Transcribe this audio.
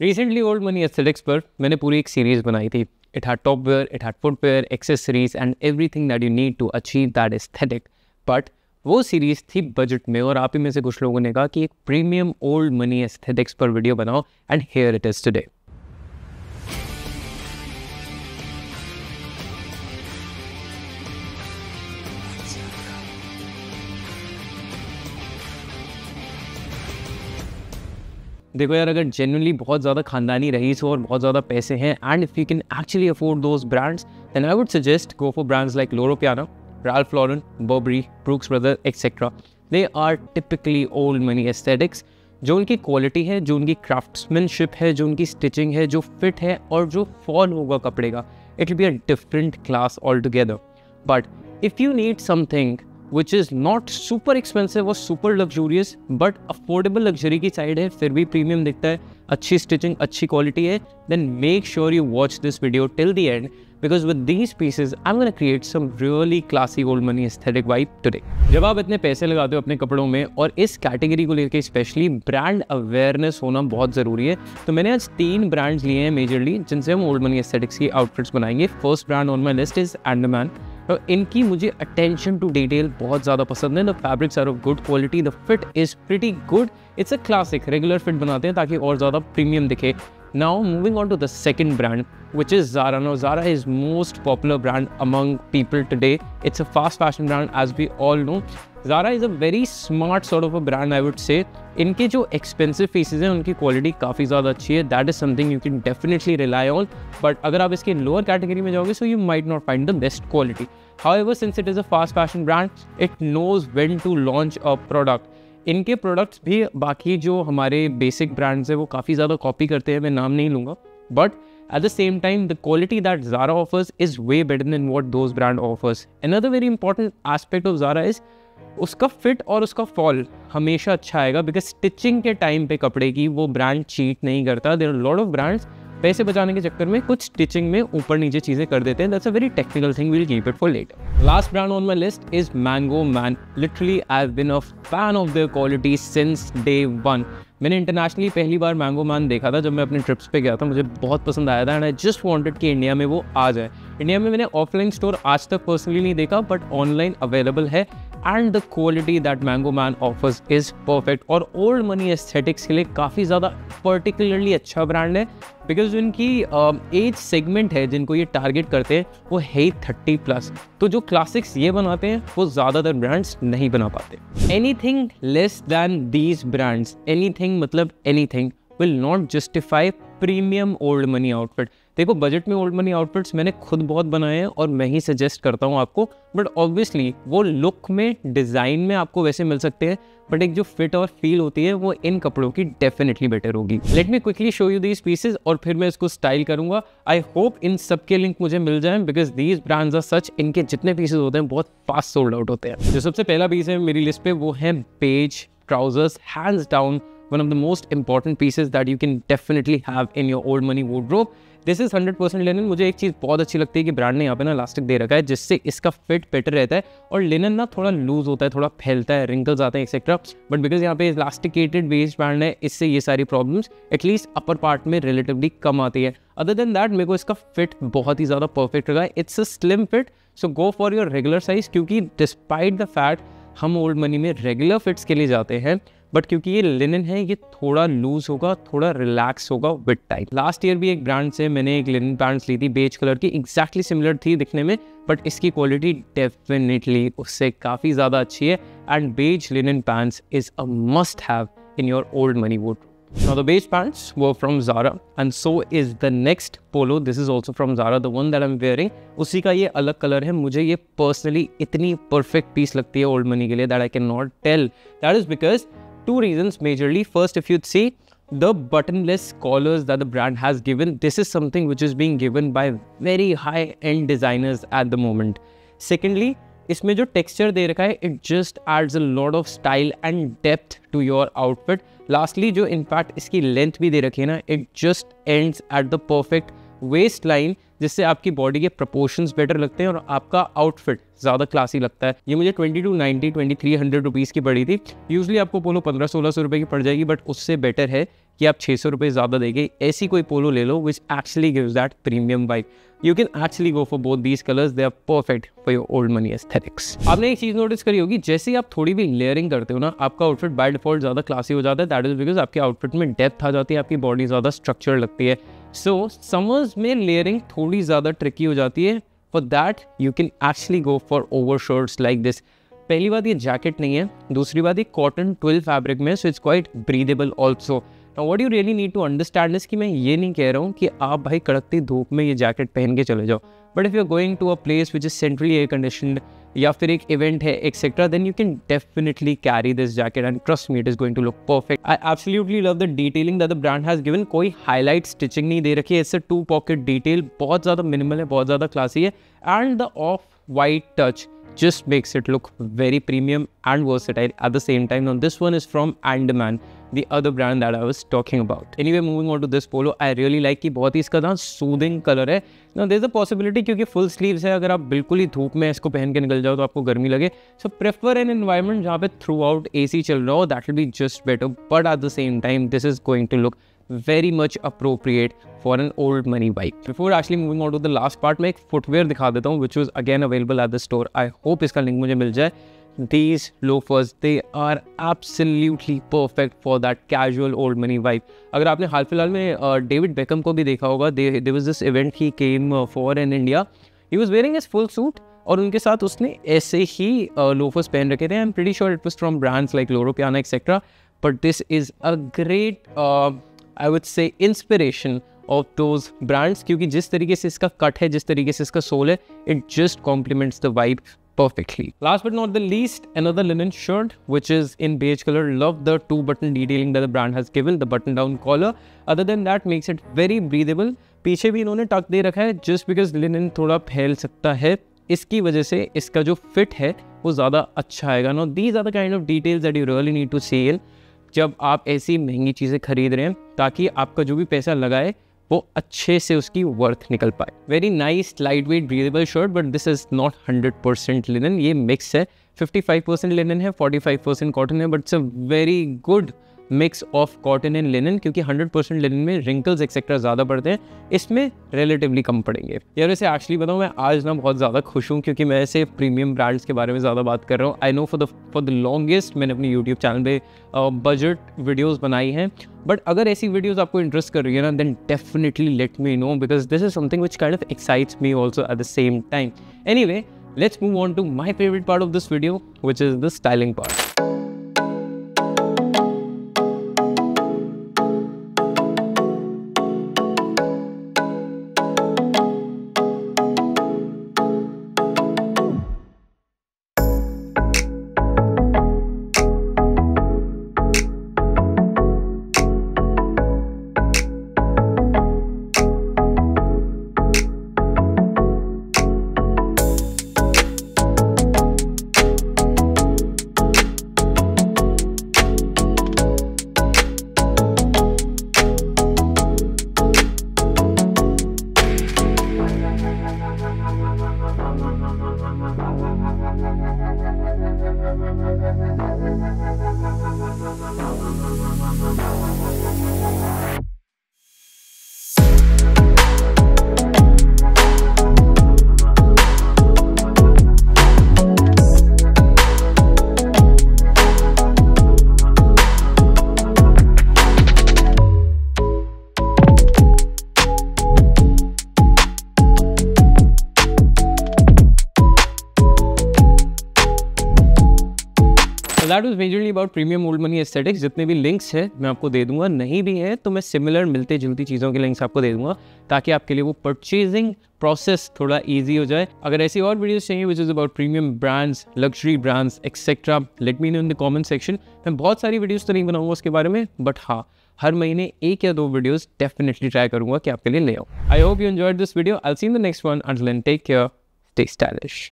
Recently old money aesthetics पर मैंने पूरी एक सीरीज़ बनाई थी. It had top wear, it had footwear, accessories and everything that you need to achieve that aesthetic. But वो series थी बजट में और आप ही में से कुछ लोगों ने कहा कि एक प्रीमियम ओल्ड मनी एस्थेटिक्स पर वीडियो बनाओ and here it is today. देखो यार, अगर जेन्युइनली बहुत ज़्यादा खानदानी रईस हो और बहुत ज़्यादा पैसे हैं and if you can actually afford those brands, then I would suggest go for brands like Loro Piana, Ralph Lauren, Burberry, Brooks Brothers, etc. They are typically old money aesthetics. जो उनकी quality है, जो उनकी craftsmanship है, जो उनकी stitching है, जो फिट है और जो फॉल होगा कपड़े का, it will be a different class all together. But if you need something which is not super expensive or super luxurious but affordable luxury की साइड है, फिर भी प्रीमियम दिखता है, अच्छी स्टिचिंग, अच्छी क्वालिटी है, then make sure you watch this video till the end because with these pieces I'm going to create some really classy old money aesthetic vibe today. जब आप इतने पैसे लगाते हो अपने कपड़ों में और इस कैटेगरी को लेकर स्पेशली ब्रांड अवेयरनेस होना बहुत ज़रूरी है, तो मैंने आज 3 ब्रांड्स लिए हैं मेजरली जिनसे हम ओल्ड मनी एस्थेटिक्स की आउटफिट्स बनाएंगे. First brand on my list is Andaman. तो इनकी मुझे अटेंशन टू डिटेल बहुत ज़्यादा पसंद है. The fabrics are of good quality, the fit is pretty good. It's a classic regular fit बनाते हैं ताकि और ज़्यादा प्रीमियम दिखे. Now moving on to the second brand, which is Zara. Now Zara is most popular brand among people today. It's a fast fashion brand as we all know. Zara is a very smart sort of a brand, I would say. इनके जो expensive pieces हैं उनकी quality काफ़ी ज़्यादा अच्छी है. That is something you can definitely rely on. But अगर आप इसके lower category में जाओगे, so you might not find the best quality. However, since it is a fast fashion brand, it knows when to launch a product. इनके products भी बाकी जो हमारे बेसिक ब्रांड्स हैं वो काफ़ी ज़्यादा कॉपी करते हैं, मैं नाम नहीं लूँगा. But at the same time the quality that Zara offers is way better than what those brand offers. Another very important aspect of Zara is उसका फिट और उसका फॉल हमेशा अच्छा आएगा बिकॉज स्टिचिंग के टाइम पे कपड़े की वो ब्रांड चीट नहीं करता. There are lot of brands पैसे बचाने के चक्कर में कुछ स्टिचिंग में ऊपर नीचे चीज़ें कर देते हैं. That's a very technical thing, will keep it for later. Last brand on my list is Mango Man. Literally I have been a fan of their quality since day one. मैंने internationally पहली बार Mango Man देखा था जब मैं अपने trips पे गया था. मुझे बहुत पसंद आया था एंड आई जस्ट वांटेड कि इंडिया में वो आ जाए. इंडिया में मैंने ऑफलाइन स्टोर आज तक पर्सनली नहीं देखा बट ऑनलाइन अवेलेबल है and the quality that Mango Man offers is perfect. और ओल्ड मनी एस्थेटिक्स के लिए काफ़ी ज़्यादा पर्टिकुलरली अच्छा ब्रांड है बिकॉज इनकी एज सेगमेंट है जिनको ये टारगेट करते हैं वो है 30+. तो जो क्लासिक्स ये बनाते हैं वो ज़्यादातर ब्रांड्स नहीं बना पाते. Anything less than these brands, anything मतलब anything will not justify premium old money outfit. देखो बजट में ओल्ड मनी आउटफिट्स मैंने खुद बहुत बनाए हैं और मैं ही सजेस्ट करता हूँ आपको. बट ऑब्वियसली वो लुक में, डिज़ाइन में आपको वैसे मिल सकते हैं बट एक जो फिट और फील होती है वो इन कपड़ों की डेफिनेटली बेटर होगी. Let me quickly show you these pieces और फिर मैं इसको स्टाइल करूंगा. आई होप इन सब के लिंक मुझे मिल जाएं because these brands are such, इनके जितने पीसेज होते हैं बहुत फास्ट सोल्ड आउट होते हैं. जो सबसे पहला पीस है मेरी लिस्ट पे वो है beige trousers. Hands down one of the most important pieces that you can definitely have in your old money wardrobe. This is 100% linen. मुझे एक चीज़ बहुत अच्छी लगती है कि ब्रांड ने यहाँ पे ना इलास्टिक दे रखा है जिससे इसका फिट बेटर रहता है और लिनन ना थोड़ा लूज होता है, थोड़ा फैलता है, रिंकल्स आते हैं एक्सेट्रा. बट बिकॉज यहाँ पे इलास्टिकेटेड बेस्ड ब्रांड है, इससे ये सारी प्रॉब्लम्स एटलीस्ट अपर पार्ट में रिलेटिवली कम आती है. अदर देन दैट मेरे को इसका फिट बहुत ही ज़्यादा परफेक्ट लगा. It's a slim fit, so go for your regular size क्योंकि डिस्पाइट द फैक्ट हम ओल्ड मनी में रेगुलर फिट्स के लिए जाते हैं बट क्योंकि ये लिनन है ये थोड़ा लूज होगा, थोड़ा रिलैक्स होगा विद टाइम. लास्ट ईयर भी एक ब्रांड से मैंने एक लिनन पैंट्स ली थी बेज कलर की, एग्जैक्टली सिमिलर थी दिखने में बट इसकी क्वालिटी डेफिनेटली उससे काफ़ी ज़्यादा अच्छी है and beige linen pants is a must have in your old money wardrobe. Now the beige pants were from Zara and so is the next polo. This is also from Zara, the one that I'm wearing. उसी का ये अलग colour है. मुझे ये personally इतनी perfect piece लगती है ओल्ड मनी के लिए that I cannot tell. That is because two reasons majorly. First, if you'd see the buttonless collars that the brand has given, this is something which is being given by very high-end designers at the moment. Secondly, इसमें जो texture दे रखा है it just adds a lot of style and depth to your outfit. Lastly जो in fact इसकी length भी दे रखी है ना, it just ends at the perfect waist line जिससे आपकी बॉडी के प्रोपोर्शंस बेटर लगते हैं और आपका आउटफिट ज़्यादा क्लासी लगता है. ये मुझे 2290 2300 रुपीज़ की पड़ी थी. यूजुअली आपको पोलो 1500-1600 रुपये की पड़ जाएगी बट उससे बेटर है कि आप 600 रुपये ज़्यादा देंगे, ऐसी कोई पोलो ले लो which actually gives that premium vibe. You can actually go for both these colours, they are perfect for your old money aesthetics. आपने एक चीज़ नोटिस करी होगी, जैसे ही आप थोड़ी भी लेयरिंग करते हो ना, आपका आउटफिट बाय डिफॉल्ट ज़्यादा क्लासी हो जाता है। दैट इज बिकॉज आपके आउटफिट में डेप्थ आ जाती है, आपकी बॉडी ज़्यादा स्ट्रक्चर लगती है। सो समर्स में लेयरिंग थोड़ी ज़्यादा ट्रिकी हो जाती है। For that you can actually go for over shirts like this. पहली बात ये जैकेट नहीं है, दूसरी बात ये कॉटन ट्विल फैब्रिक में, so it's quite breathable also. Now what you really need to understand is कि मैं ये नहीं कह रहा हूँ कि आप भाई कड़कती धूप में ये जैकेट पहन के चले जाओ, but if you are going to a place which is centrally air conditioned या फिर एक इवेंट है etcetera, then you can definitely carry this jacket and trust me it is going to look perfect. I absolutely love the detailing that the brand has given. कोई highlight stitching नहीं दे रखी है, it's a 2 pocket detail, बहुत ज़्यादा minimal है, बहुत ज़्यादा क्लासी है, and the of white touch just makes it look very premium and versatile at the same time. Now this one is from Andaman, the other brand that I was talking about. Anyway, moving on to this polo, I really like कि बहुत ही इसका ना soothing colour है। Now there's a possibility क्योंकि full sleeves है, अगर आप बिल्कुल ही धूप में इसको पहन के निकल जाओ तो आपको गर्मी लगे। So prefer an environment जहाँ पे थ्रू आउट AC चल रहा हो, that will be just better. But at the same time, this is going to look very much appropriate for an old money vibe. Before actually moving on to the last part, मैं एक footwear दिखा देता हूँ which was again available at the store. I hope इसका link मुझे मिल जाए। These loafers, they are absolutely perfect for that casual old money vibe. अगर आपने हाल फिलहाल में डेविड बेकम को भी देखा होगा, there was this event he came for in India. He was wearing his full suit और उनके साथ उसने ऐसे ही loafers पहन रखे थे। I'm pretty sure it was from brands like Loro Piana etc. But this is a great I would say inspiration of those brands, क्योंकि जिस तरीके से इसका कट है, जिस तरीके से इसका सोल है, it just complements the vibe perfectly. Last but not the least, another linen shirt which is in beige color. Love the 2-button detailing that the brand has given, the button down collar. Other than that makes it very breathable. पीछे भी इन्होंने टक दे रखा है just because linen थोड़ा फैल सकता है, इसकी वजह से इसका जो फिट है वो ज़्यादा अच्छा आएगा। Now these are the kind of details that you really need to see in जब आप ऐसी महंगी चीज़ें खरीद रहे हैं, ताकि आपका जो भी पैसा लगाए वो अच्छे से उसकी वर्थ निकल पाए। Very nice light weight breathable shirt, but this is not 100% linen, ये मिक्स है। 55% लिनन है, 45% कॉटन है, but it's a very good mix of cotton and linen, क्योंकि 100% लिनन में रिंकल्स एक्सेट्रा ज़्यादा पड़ते हैं, इसमें रिलेटिवली कम पड़ेंगे। यार वैसे एक्चुअली बताऊँ, मैं आज ना बहुत ज़्यादा खुश हूँ क्योंकि मैं ऐसे प्रीमियम ब्रांड्स के बारे में ज़्यादा बात कर रहा हूँ। I know for the longest मैंने अपनी यूट्यूब चैनल पे बजट वीडियोज़ बनाई हैं, बट अगर ऐसी वीडियोज़ आपको इंटरेस्ट कर रही है ना, then definitely let me know, because this is something which kind of excites me also at the same time. Anyway, let's move on to my favourite part of this video which is the styling part. That was majorly about premium old money aesthetics. जितने भी links है मैं आपको दे दूंगा, नहीं भी है तो मैं सिमिलर मिलते जुलती चीज़ों के लिंक्स आपको दे दूंगा, ताकि आपके लिए वो परचेजिंग प्रोसेस थोड़ा ईजी हो जाए। अगर ऐसी और वीडियोस चाहिए which is about premium brands, luxury brands etcetera, late me no in the comment section. मैं बहुत सारी वीडियोस तो नहीं बनाऊंगा उसके बारे में, बट हाँ, हर महीने 1 या 2 वीडियोस डेफिनेटली ट्राई करूंगा कि आपके लिए ले आऊँ। I hope you enjoyed this video. I will see you in the next one. Until then take care, stay stylish.